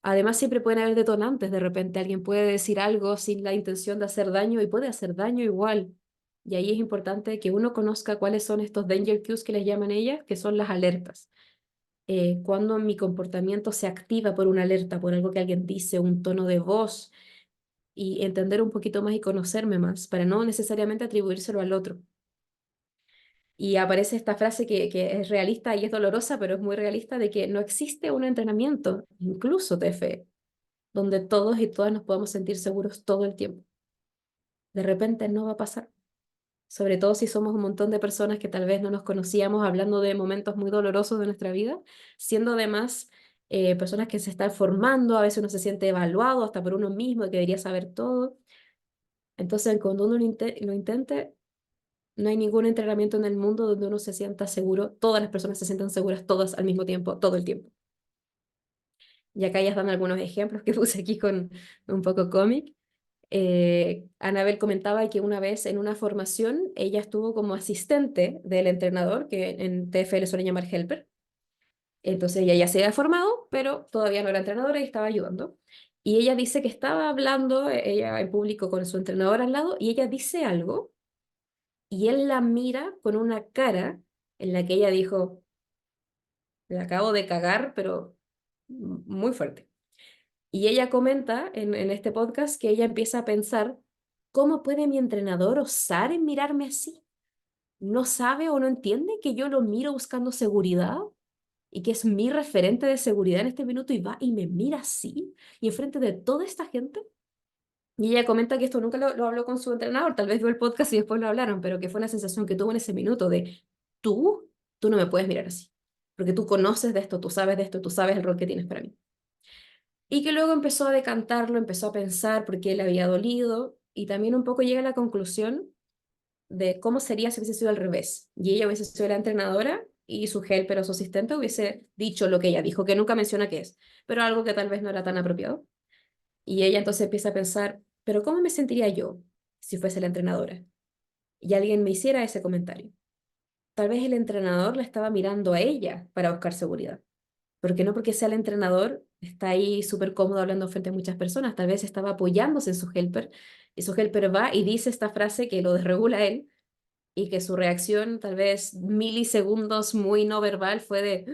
Además, siempre pueden haber detonantes. De repente alguien puede decir algo sin la intención de hacer daño y puede hacer daño igual. Y ahí es importante que uno conozca cuáles son estos danger cues que les llaman ellas, que son las alertas. Cuando mi comportamiento se activa por una alerta, por algo que alguien dice, un tono de voz, y entender un poquito más y conocerme más, para no necesariamente atribuírselo al otro. Y aparece esta frase que es realista y es dolorosa, pero es muy realista, de que no existe un entrenamiento, incluso TFE, donde todos y todas nos podamos sentir seguros todo el tiempo. De repente no va a pasar, sobre todo si somos un montón de personas que tal vez no nos conocíamos hablando de momentos muy dolorosos de nuestra vida, siendo además personas que se están formando, a veces uno se siente evaluado hasta por uno mismo, que debería saber todo. Entonces, cuando uno lo intente, no hay ningún entrenamiento en el mundo donde uno se sienta seguro, todas las personas se sientan seguras, todas al mismo tiempo, todo el tiempo. Y acá ya dan algunos ejemplos que puse aquí con un poco cómic. Anabel comentaba que una vez en una formación ella estuvo como asistente del entrenador, que en TFL suelen llamar helper. Entonces ella ya se había formado, pero todavía no era entrenadora y estaba ayudando. Y ella dice que estaba hablando, ella en público con su entrenador al lado, y ella dice algo y él la mira con una cara en la que ella dijo, le acabo de cagar, pero muy fuerte. Y ella comenta en este podcast que ella empieza a pensar, ¿cómo puede mi entrenador osar en mirarme así? ¿No sabe o no entiende que yo lo miro buscando seguridad? Y que es mi referente de seguridad en este minuto y va y me mira así y enfrente de toda esta gente. Y ella comenta que esto nunca lo habló con su entrenador, tal vez vio el podcast y después lo hablaron, pero que fue una sensación que tuvo en ese minuto de, tú, tú no me puedes mirar así, porque tú conoces de esto, tú sabes de esto, tú sabes el rol que tienes para mí. Y que luego empezó a decantarlo, empezó a pensar por qué le había dolido y también un poco llega a la conclusión de cómo sería si hubiese sido al revés. Y ella hubiese sido la entrenadora y su helper o su asistente hubiese dicho lo que ella dijo, que nunca menciona qué es, pero algo que tal vez no era tan apropiado. Y ella entonces empieza a pensar, pero ¿cómo me sentiría yo si fuese la entrenadora? Y alguien me hiciera ese comentario. tal vez el entrenador la estaba mirando a ella para buscar seguridad. Porque no porque sea el entrenador, está ahí súper cómodo hablando frente a muchas personas, tal vez estaba apoyándose en su helper, y su helper va y dice esta frase que lo desregula a él, y que su reacción, tal vez milisegundos muy no verbal, fue de...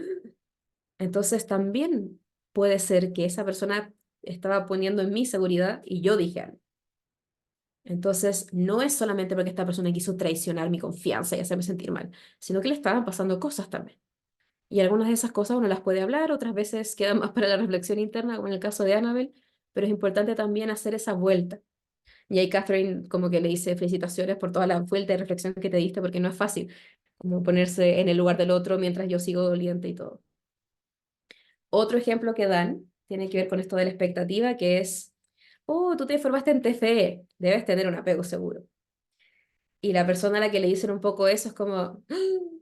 Entonces también puede ser que esa persona estaba poniendo en mi seguridad y yo dije algo. Entonces, no es solamente porque esta persona quiso traicionar mi confianza y hacerme sentir mal, sino que le estaban pasando cosas también. Y algunas de esas cosas uno las puede hablar, otras veces quedan más para la reflexión interna, como en el caso de Annabelle, pero es importante también hacer esa vuelta. Y ahí Catherine como que le dice felicitaciones por toda la vuelta de reflexión que te diste, porque no es fácil como ponerse en el lugar del otro mientras yo sigo doliente y todo. Otro ejemplo que dan tiene que ver con esto de la expectativa, que es, oh, tú te formaste en TFE, debes tener un apego seguro. Y la persona a la que le dicen un poco eso es como, "Ah,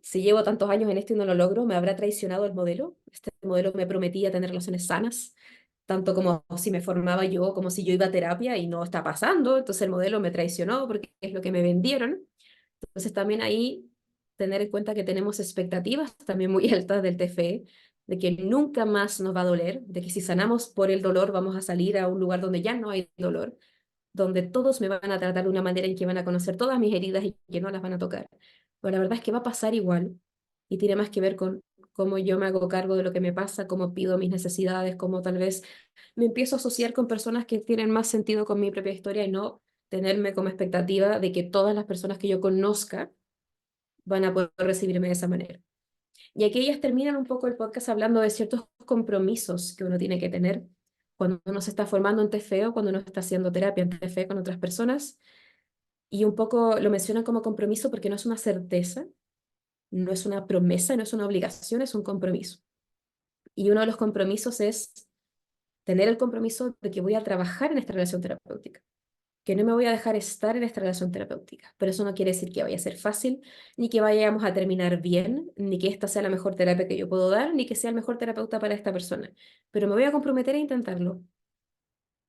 si llevo tantos años en esto y no lo logro, ¿me habrá traicionado el modelo? Este modelo me prometía tener relaciones sanas, tanto como si me formaba yo, como si yo iba a terapia y no está pasando, entonces el modelo me traicionó porque es lo que me vendieron. Entonces también ahí tener en cuenta que tenemos expectativas también muy altas del TFE, de que nunca más nos va a doler, de que si sanamos por el dolor vamos a salir a un lugar donde ya no hay dolor, donde todos me van a tratar de una manera en que van a conocer todas mis heridas y que no las van a tocar. Pero la verdad es que va a pasar igual y tiene más que ver con cómo yo me hago cargo de lo que me pasa, cómo pido mis necesidades, cómo tal vez me empiezo a asociar con personas que tienen más sentido con mi propia historia y no tenerme como expectativa de que todas las personas que yo conozca van a poder recibirme de esa manera. Y aquí ellas terminan un poco el podcast hablando de ciertos compromisos que uno tiene que tener cuando uno se está formando en TFE o cuando uno está haciendo terapia en TFE con otras personas. Y un poco lo mencionan como compromiso porque no es una certeza, no es una promesa, no es una obligación, es un compromiso. Y uno de los compromisos es tener el compromiso de que voy a trabajar en esta relación terapéutica, que no me voy a dejar estar en esta relación terapéutica. Pero eso no quiere decir que vaya a ser fácil, ni que vayamos a terminar bien, ni que esta sea la mejor terapia que yo puedo dar, ni que sea el mejor terapeuta para esta persona. Pero me voy a comprometer a intentarlo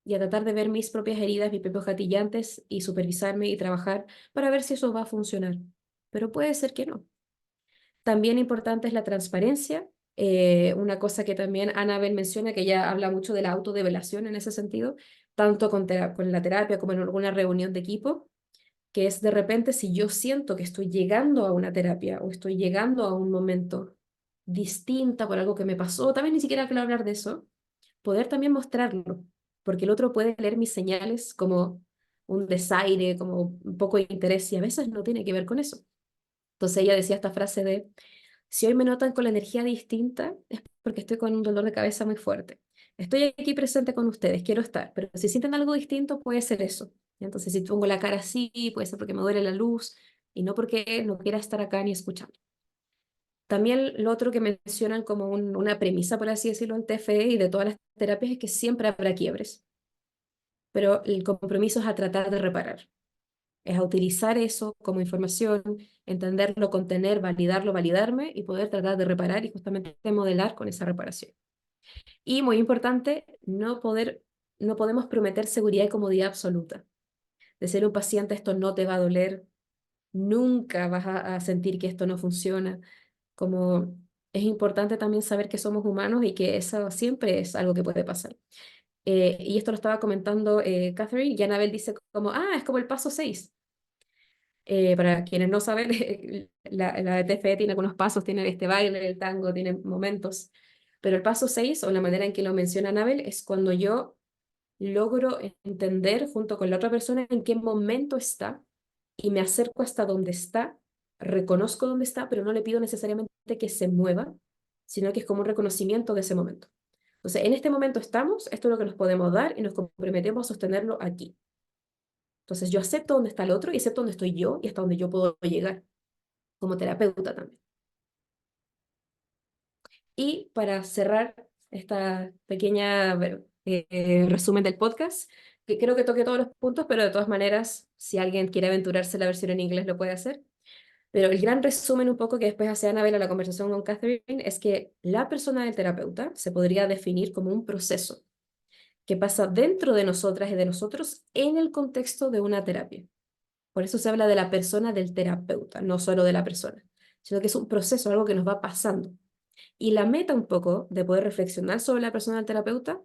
y a tratar de ver mis propias heridas, mis propios gatillantes y supervisarme y trabajar para ver si eso va a funcionar. Pero puede ser que no. También importante es la transparencia. Una cosa que también Annabelle menciona, que ella habla mucho de la autodevelación en ese sentido, tanto con la terapia como en alguna reunión de equipo, que es de repente si yo siento que estoy llegando a una terapia o estoy llegando a un momento distinta por algo que me pasó, también ni siquiera quiero hablar de eso, poder también mostrarlo, porque el otro puede leer mis señales como un desaire, como un poco de interés, y a veces no tiene que ver con eso. Entonces ella decía esta frase de, si hoy me notan con la energía distinta, es porque estoy con un dolor de cabeza muy fuerte. Estoy aquí presente con ustedes, quiero estar, pero si sienten algo distinto, puede ser eso. Entonces, si pongo la cara así, puede ser porque me duele la luz y no porque no quiera estar acá ni escuchando. También lo otro que mencionan como una premisa, por así decirlo, en TFE y de todas las terapias es que siempre habrá quiebres, pero el compromiso es a tratar de reparar, es a utilizar eso como información, entenderlo, contener, validarlo, validarme y poder tratar de reparar y justamente modelar con esa reparación. Y muy importante, no podemos prometer seguridad y comodidad absoluta. De ser un paciente, esto no te va a doler, nunca vas a sentir que esto no funciona. Como es importante también saber que somos humanos y que eso siempre es algo que puede pasar. Y esto lo estaba comentando Catherine, y Annabelle dice como, es como el paso 6. Para quienes no saben, la TFE tiene algunos pasos, tiene este baile, el tango, tiene momentos, pero el paso 6 o la manera en que lo menciona Annabelle, es cuando yo logro entender junto con la otra persona en qué momento está y me acerco hasta donde está, reconozco dónde está, pero no le pido necesariamente que se mueva, sino que es como un reconocimiento de ese momento. Entonces, en este momento estamos, esto es lo que nos podemos dar y nos comprometemos a sostenerlo aquí. Entonces, yo acepto dónde está el otro y acepto dónde estoy yo y hasta donde yo puedo llegar, como terapeuta también. Y para cerrar esta pequeña resumen del podcast, que creo que toque todos los puntos, pero de todas maneras, si alguien quiere aventurarse la versión en inglés, lo puede hacer. Pero el gran resumen un poco que después hace Annabelle a la conversación con Catherine es que la persona del terapeuta se podría definir como un proceso que pasa dentro de nosotras y de nosotros en el contexto de una terapia. Por eso se habla de la persona del terapeuta, no solo de la persona. sino que es un proceso, algo que nos va pasando. Y la meta un poco de poder reflexionar sobre la persona del terapeuta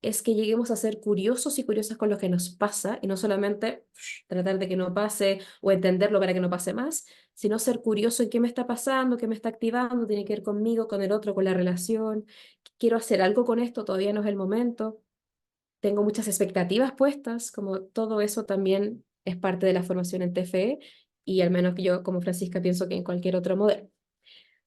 es que lleguemos a ser curiosos y curiosas con lo que nos pasa y no solamente tratar de que no pase o entenderlo para que no pase más, sino ser curioso en qué me está pasando, qué me está activando, tiene que ver conmigo, con el otro, con la relación. Quiero hacer algo con esto, todavía no es el momento. Tengo muchas expectativas puestas, como todo eso también es parte de la formación en TFE y al menos yo como Francisca pienso que en cualquier otro modelo.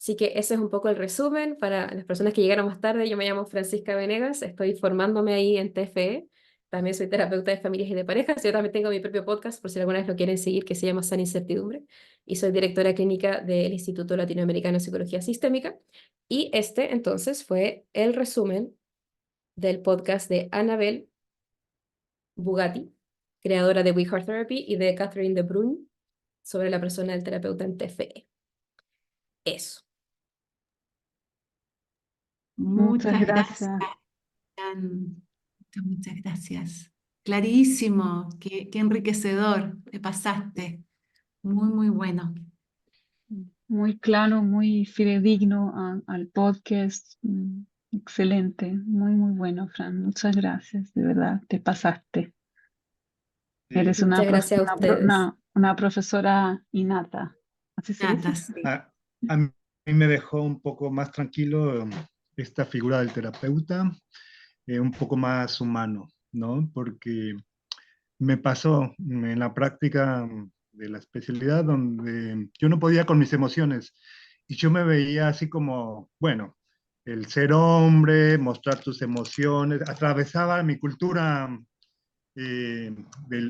Así que ese es un poco el resumen para las personas que llegaron más tarde. Yo me llamo Francisca Venegas, estoy formándome ahí en TFE. También soy terapeuta de familias y de parejas. Yo también tengo mi propio podcast, por si alguna vez lo quieren seguir, que se llama Sana Incertidumbre. Y soy directora clínica del Instituto Latinoamericano de Psicología Sistémica. Y este, entonces, fue el resumen del podcast de Annabel Bugatti, creadora de We Heart Therapy, y de Catherine de Bruyne sobre la persona del terapeuta en TFE. Eso. Muchas Muchas gracias, gracias. Fran. Muchas gracias. Clarísimo, qué enriquecedor, te pasaste. Muy, muy bueno. Muy claro, muy fidedigno al podcast. Excelente, muy, muy bueno, Fran. Muchas gracias, de verdad, te pasaste. Sí. Eres Muchas gracias a ustedes. una profesora innata. ¿Así se dice? Nata, sí. A mí me dejó un poco más tranquilo esta figura del terapeuta, un poco más humano, ¿no? Porque me pasó en la práctica de la especialidad donde yo no podía con mis emociones y yo me veía así como, bueno, el ser hombre, mostrar tus emociones, atravesaba mi cultura del